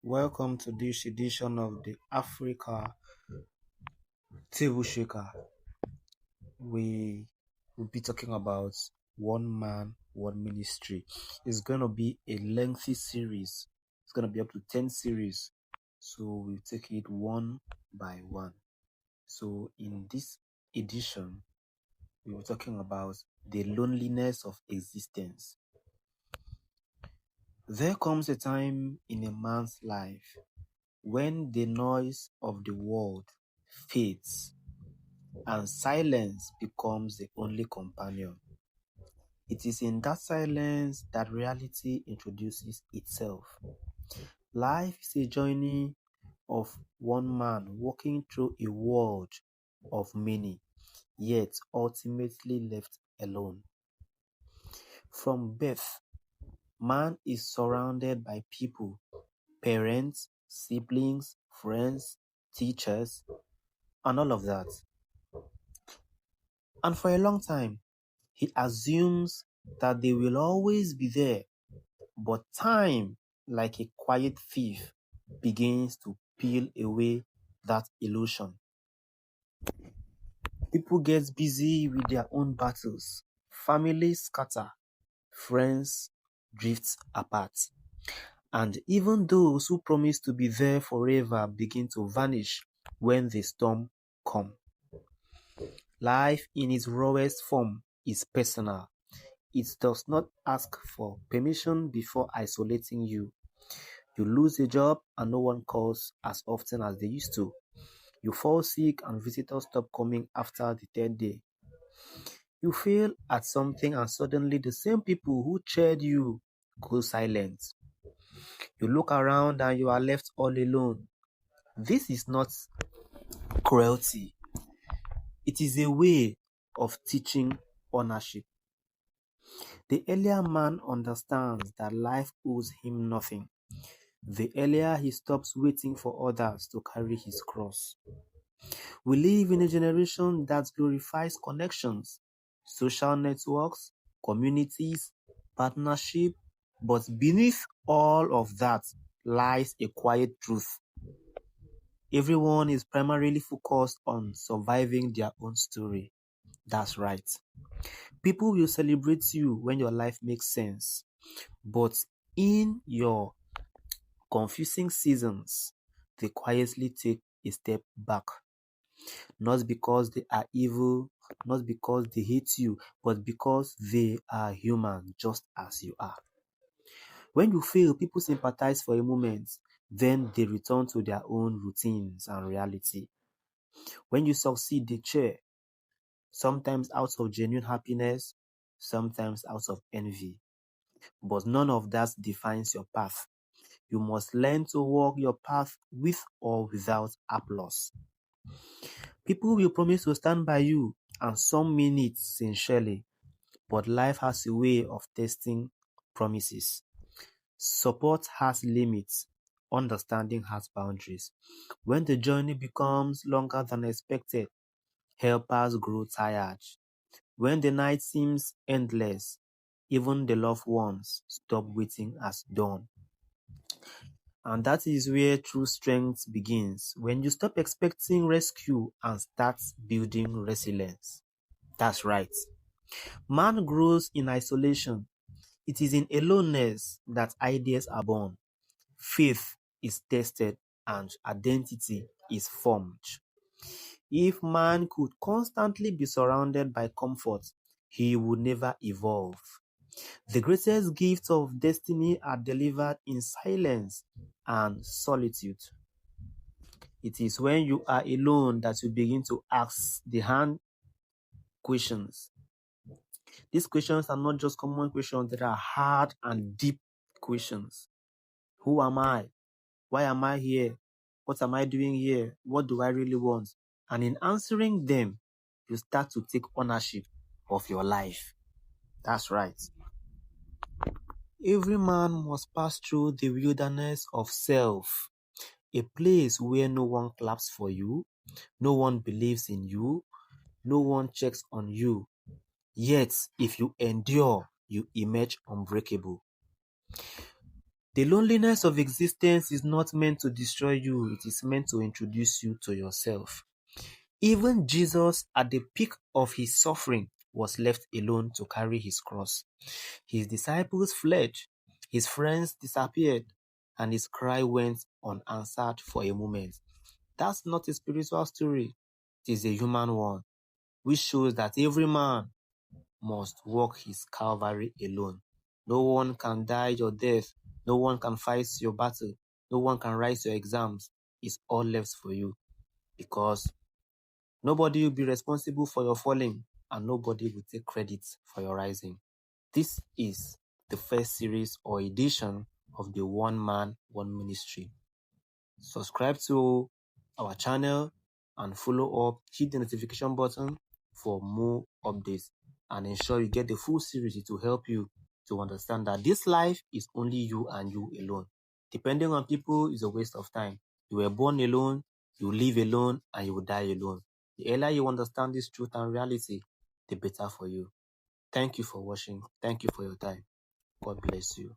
Welcome to this edition of the Africa Table Shaker. We will be talking about one man, one ministry. It's going to be a lengthy series. It's going to be up to 10 series. So we'll take it one by one. So in this edition, we were talking about the loneliness of existence. There comes a time in a man's life when the noise of the world fades and silence becomes the only companion. It is in that silence that reality introduces itself. Life is a journey of one man walking through a world of many, yet ultimately left alone. From birth, man is surrounded by people, parents, siblings, friends, teachers, and all of that. And for a long time, he assumes that they will always be there. But time, like a quiet thief, begins to peel away that illusion. People get busy with their own battles. Families scatter. Friends drift apart. And even those who promise to be there forever begin to vanish when the storm comes. Life in its rawest form is personal. It does not ask for permission before isolating you. You lose a job and no one calls as often as they used to. You fall sick and visitors stop coming after the third day. You fail at something and suddenly the same people who cheered you go silent. You look around and you are left all alone. This is not cruelty. It is a way of teaching ownership. The earlier man understands that life owes him nothing. The earlier he stops waiting for others to carry his cross. We live in a generation that glorifies connections, social networks, communities, partnership, but beneath all of that lies a quiet truth. Everyone is primarily focused on surviving their own story. That's right. People will celebrate you when your life makes sense, but in your confusing seasons, they quietly take a step back. Not because they are evil, not because they hate you, but because they are human just as you are. When you fail, people sympathize for a moment, then they return to their own routines and reality. When you succeed, they cheer, sometimes out of genuine happiness, sometimes out of envy. But none of that defines your path. You must learn to walk your path with or without applause. People will promise to stand by you, and some mean it sincerely, but life has a way of testing promises. Support has limits, understanding has boundaries. When the journey becomes longer than expected, helpers grow tired. When the night seems endless, even the loved ones stop waiting as dawn. And that is where true strength begins, when you stop expecting rescue and start building resilience. That's right. Man grows in isolation. It is in aloneness that ideas are born, faith is tested, and identity is formed. If man could constantly be surrounded by comfort, he would never evolve. The greatest gifts of destiny are delivered in silence and solitude. It is when you are alone that you begin to ask the hard questions. These questions are not just common questions, they are hard and deep questions. Who am I? Why am I here? What am I doing here? What do I really want? And in answering them, you start to take ownership of your life. That's right. Every man must pass through the wilderness of self, a place where no one claps for you, no one believes in you, no one checks on you. Yet, if you endure, you emerge unbreakable. The loneliness of existence is not meant to destroy you, it is meant to introduce you to yourself. Even Jesus, at the peak of his suffering, was left alone to carry his cross. His disciples fled, his friends disappeared, and his cry went unanswered for a moment. That's not a spiritual story, it is a human one, which shows that every man must walk his Calvary alone. No one can die your death. No one can fight your battle. No one can write your exams. It's all left for you, because nobody will be responsible for your falling and nobody will take credit for your rising. This is the first series or edition of the One Man, One Ministry. Subscribe to our channel and follow up, hit the notification button for more updates, and ensure you get the full series. It will help you to understand that this life is only you and you alone. Depending on people is a waste of time. You were born alone, you live alone, and you will die alone. The earlier you understand this truth and reality, the better for you. Thank you for watching. Thank you for your time. God bless you.